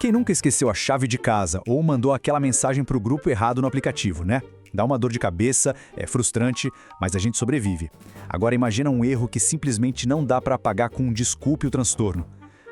Quem nunca esqueceu a chave de casa ou mandou aquela mensagem para o grupo errado no aplicativo, né? Dá uma dor de cabeça, é frustrante, mas a gente sobrevive. Agora imagina um erro que simplesmente não dá para apagar com um desculpe o transtorno.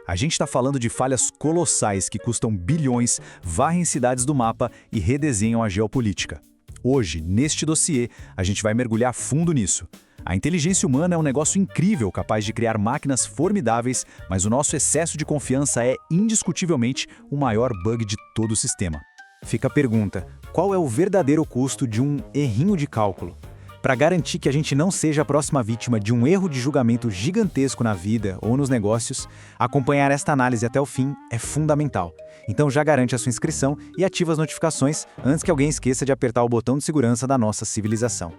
A gente está falando de falhas colossais que custam bilhões, varrem cidades do mapa e redesenham a geopolítica. Hoje, neste dossiê, a gente vai mergulhar fundo nisso. A inteligência humana é um negócio incrível, capaz de criar máquinas formidáveis, mas o nosso excesso de confiança é, indiscutivelmente, o maior bug de todo o sistema. Fica a pergunta, qual é o verdadeiro custo de um errinho de cálculo? Para garantir que a gente não seja a próxima vítima de um erro de julgamento gigantesco na vida ou nos negócios, acompanhar esta análise até o fim é fundamental. Então já garante a sua inscrição e ativa as notificações antes que alguém esqueça de apertar o botão de segurança da nossa civilização.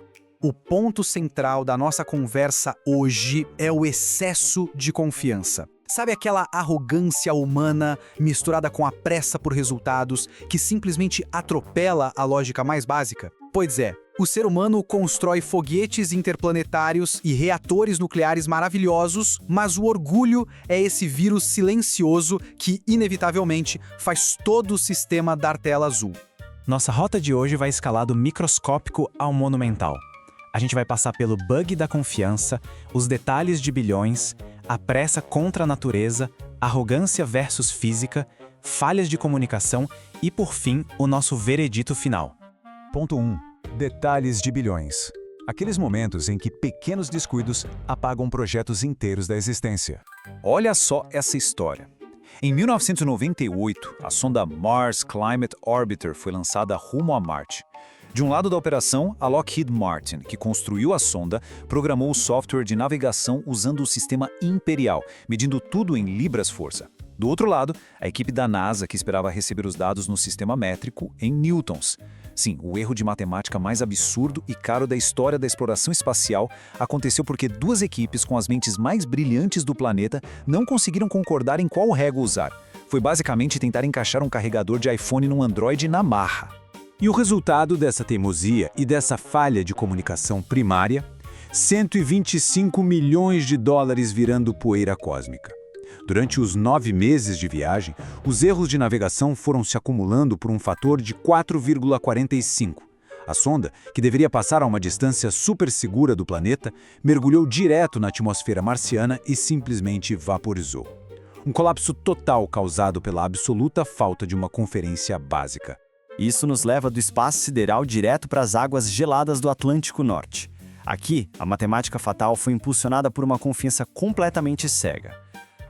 O ponto central da nossa conversa hoje é o excesso de confiança. Sabe aquela arrogância humana misturada com a pressa por resultados que simplesmente atropela a lógica mais básica? Pois é, o ser humano constrói foguetes interplanetários e reatores nucleares maravilhosos, mas o orgulho é esse vírus silencioso que, inevitavelmente, faz todo o sistema dar tela azul. Nossa rota de hoje vai escalar do microscópico ao monumental. A gente vai passar pelo bug da confiança, os detalhes de bilhões, a pressa contra a natureza, arrogância versus física, falhas de comunicação e, por fim, o nosso veredito final. Ponto 1. Detalhes de bilhões. Aqueles momentos em que pequenos descuidos apagam projetos inteiros da existência. Olha só essa história. Em 1998, a sonda Mars Climate Orbiter foi lançada rumo a Marte. De um lado da operação, a Lockheed Martin, que construiu a sonda, programou o software de navegação usando o sistema imperial, medindo tudo em libras-força. Do outro lado, a equipe da NASA, que esperava receber os dados no sistema métrico em newtons. Sim, o erro de matemática mais absurdo e caro da história da exploração espacial aconteceu porque duas equipes com as mentes mais brilhantes do planeta não conseguiram concordar em qual régua usar. Foi basicamente tentar encaixar um carregador de iPhone num Android na marra. E o resultado dessa teimosia e dessa falha de comunicação primária? 125 milhões de dólares virando poeira cósmica. Durante os 9 meses de viagem, os erros de navegação foram se acumulando por um fator de 4,45. A sonda, que deveria passar a uma distância super segura do planeta, mergulhou direto na atmosfera marciana e simplesmente vaporizou. Um colapso total causado pela absoluta falta de uma conferência básica. Isso nos leva do espaço sideral direto para as águas geladas do Atlântico Norte. Aqui, a matemática fatal foi impulsionada por uma confiança completamente cega.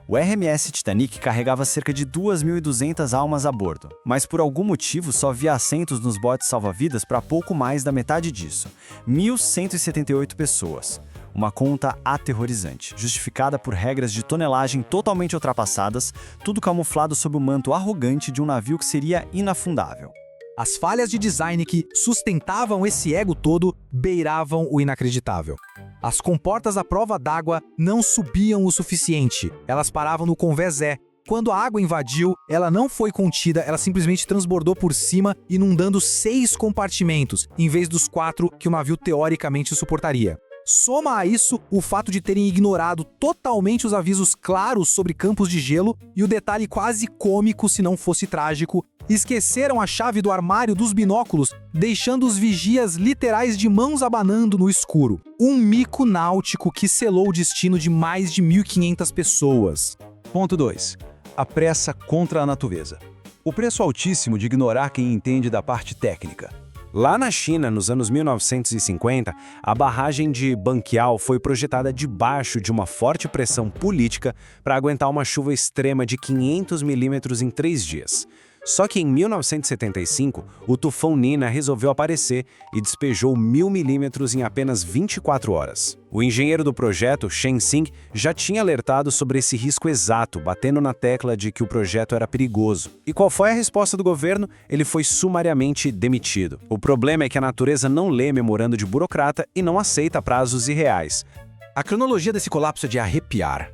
O RMS Titanic carregava cerca de 2.200 almas a bordo, mas por algum motivo só havia assentos nos botes salva-vidas para pouco mais da metade disso, 1.178 pessoas. Uma conta aterrorizante, justificada por regras de tonelagem totalmente ultrapassadas, tudo camuflado sob o manto arrogante de um navio que seria inafundável. As falhas de design que sustentavam esse ego todo beiravam o inacreditável. As comportas à prova d'água não subiam o suficiente, elas paravam no convés E. Quando a água invadiu, ela não foi contida, ela simplesmente transbordou por cima, inundando 6 compartimentos, em vez dos 4 que o navio teoricamente suportaria. Soma a isso o fato de terem ignorado totalmente os avisos claros sobre campos de gelo e o detalhe quase cômico, se não fosse trágico, esqueceram a chave do armário dos binóculos, deixando os vigias literais de mãos abanando no escuro. Um mico náutico que selou o destino de mais de 1.500 pessoas. Ponto 2. A pressa contra a natureza. O preço altíssimo de ignorar quem entende da parte técnica. Lá na China, nos anos 1950, a barragem de Banqiao foi projetada debaixo de uma forte pressão política para aguentar uma chuva extrema de 500 milímetros em 3 dias. Só que em 1975, o tufão Nina resolveu aparecer e despejou 1.000 milímetros em apenas 24 horas. O engenheiro do projeto, Shen Xing, já tinha alertado sobre esse risco exato, batendo na tecla de que o projeto era perigoso. E qual foi a resposta do governo? Ele foi sumariamente demitido. O problema é que a natureza não lê memorando de burocrata e não aceita prazos irreais. A cronologia desse colapso é de arrepiar.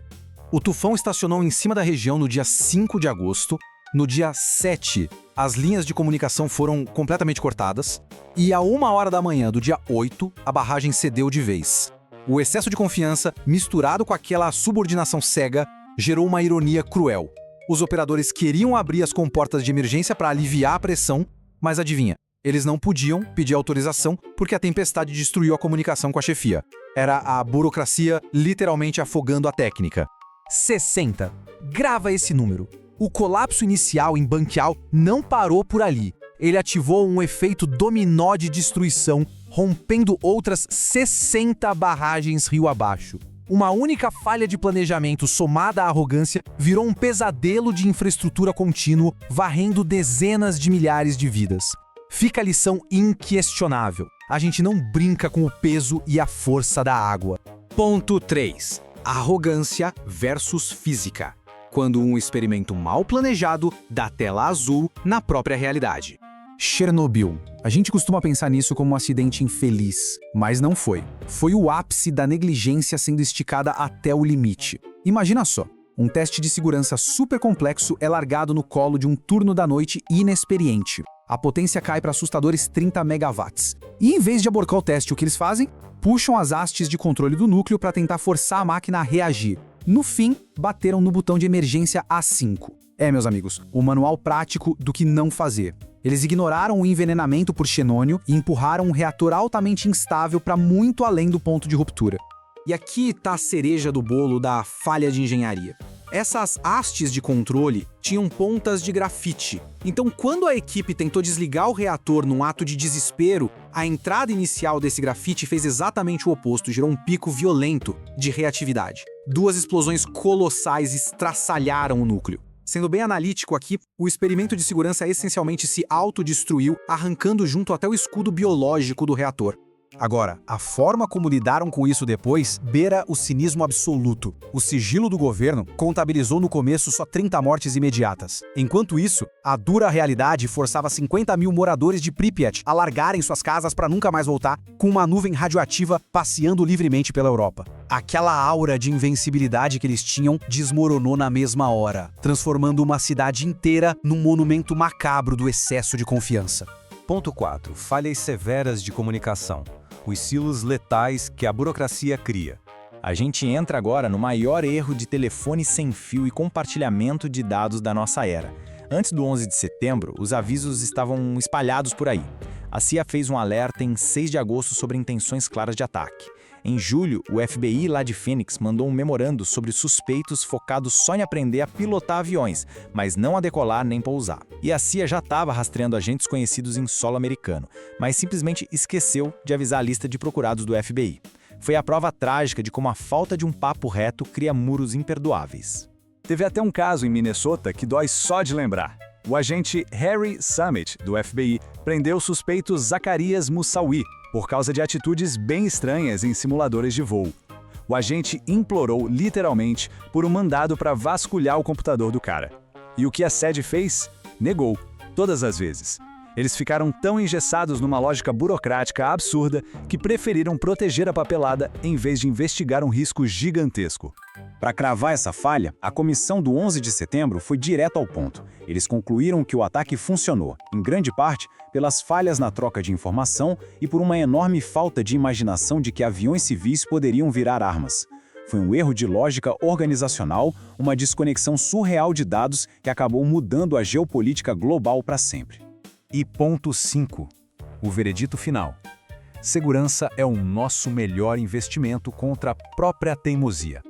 O tufão estacionou em cima da região no dia 5 de agosto, no dia 7, as linhas de comunicação foram completamente cortadas e à 1h da manhã do dia 8, a barragem cedeu de vez. O excesso de confiança, misturado com aquela subordinação cega, gerou uma ironia cruel. Os operadores queriam abrir as comportas de emergência para aliviar a pressão, mas adivinha, eles não podiam pedir autorização porque a tempestade destruiu a comunicação com a chefia. Era a burocracia literalmente afogando a técnica. 60. Grava esse número. O colapso inicial em Banqiao não parou por ali. Ele ativou um efeito dominó de destruição, rompendo outras 60 barragens rio abaixo. Uma única falha de planejamento somada à arrogância virou um pesadelo de infraestrutura contínuo, varrendo dezenas de milhares de vidas. Fica a lição inquestionável. A gente não brinca com o peso e a força da água. Ponto 3. Arrogância versus física. Quando um experimento mal planejado dá tela azul na própria realidade. Chernobyl. A gente costuma pensar nisso como um acidente infeliz, mas não foi. Foi o ápice da negligência sendo esticada até o limite. Imagina só, um teste de segurança super complexo é largado no colo de um turno da noite inexperiente. A potência cai para assustadores 30 megawatts. E em vez de abortar o teste, o que eles fazem? Puxam as hastes de controle do núcleo para tentar forçar a máquina a reagir. No fim, bateram no botão de emergência A5. Meus amigos, o manual prático do que não fazer. Eles ignoraram o envenenamento por xenônio e empurraram um reator altamente instável para muito além do ponto de ruptura. E aqui está a cereja do bolo da falha de engenharia. Essas hastes de controle tinham pontas de grafite. Então, quando a equipe tentou desligar o reator num ato de desespero, a entrada inicial desse grafite fez exatamente o oposto, gerou um pico violento de reatividade. 2 explosões colossais estraçalharam o núcleo. Sendo bem analítico aqui, o experimento de segurança essencialmente se autodestruiu, arrancando junto até o escudo biológico do reator. Agora, a forma como lidaram com isso depois beira o cinismo absoluto. O sigilo do governo contabilizou no começo só 30 mortes imediatas. Enquanto isso, a dura realidade forçava 50 mil moradores de Pripyat a largarem suas casas para nunca mais voltar, com uma nuvem radioativa passeando livremente pela Europa. Aquela aura de invencibilidade que eles tinham desmoronou na mesma hora, transformando uma cidade inteira num monumento macabro do excesso de confiança. Ponto 4. Falhas severas de comunicação. Os silos letais que a burocracia cria. A gente entra agora no maior erro de telefone sem fio e compartilhamento de dados da nossa era. Antes do 11 de setembro, os avisos estavam espalhados por aí. A CIA fez um alerta em 6 de agosto sobre intenções claras de ataque. Em julho, o FBI lá de Phoenix mandou um memorando sobre suspeitos focados só em aprender a pilotar aviões, mas não a decolar nem pousar. E a CIA já estava rastreando agentes conhecidos em solo americano, mas simplesmente esqueceu de avisar a lista de procurados do FBI. Foi a prova trágica de como a falta de um papo reto cria muros imperdoáveis. Teve até um caso em Minnesota que dói só de lembrar. O agente Harry Summit, do FBI, prendeu o suspeito Zacarias Moussaoui por causa de atitudes bem estranhas em simuladores de voo. O agente implorou, literalmente, por um mandado para vasculhar o computador do cara. E o que a sede fez? Negou, todas as vezes. Eles ficaram tão engessados numa lógica burocrática absurda que preferiram proteger a papelada em vez de investigar um risco gigantesco. Para cravar essa falha, a comissão do 11 de setembro foi direto ao ponto. Eles concluíram que o ataque funcionou, em grande parte, pelas falhas na troca de informação e por uma enorme falta de imaginação de que aviões civis poderiam virar armas. Foi um erro de lógica organizacional, uma desconexão surreal de dados que acabou mudando a geopolítica global para sempre. E ponto 5. O veredito final. Segurança é o nosso melhor investimento contra a própria teimosia.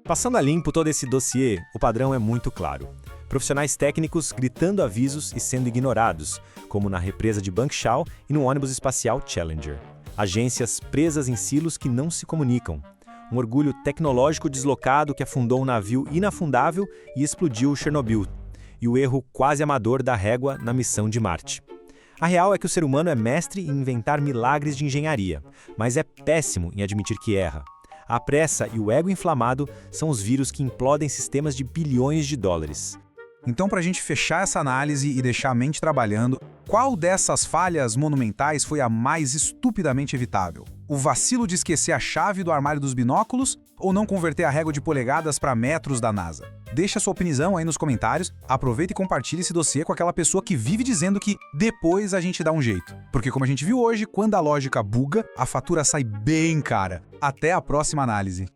Passando a limpo todo esse dossiê, o padrão é muito claro. Profissionais técnicos gritando avisos e sendo ignorados, como na represa de Banqiao e no ônibus espacial Challenger. Agências presas em silos que não se comunicam. Um orgulho tecnológico deslocado que afundou um navio inafundável e explodiu Chernobyl. E o erro quase amador da régua na missão de Marte. A real é que o ser humano é mestre em inventar milagres de engenharia, mas é péssimo em admitir que erra. A pressa e o ego inflamado são os vírus que implodem sistemas de bilhões de dólares. Então, para a gente fechar essa análise e deixar a mente trabalhando, qual dessas falhas monumentais foi a mais estupidamente evitável? O vacilo de esquecer a chave do armário dos binóculos ou não converter a régua de polegadas para metros da NASA? Deixa sua opinião aí nos comentários, aproveita e compartilha esse dossiê com aquela pessoa que vive dizendo que depois a gente dá um jeito. Porque como a gente viu hoje, quando a lógica buga, a fatura sai bem cara. Até a próxima análise.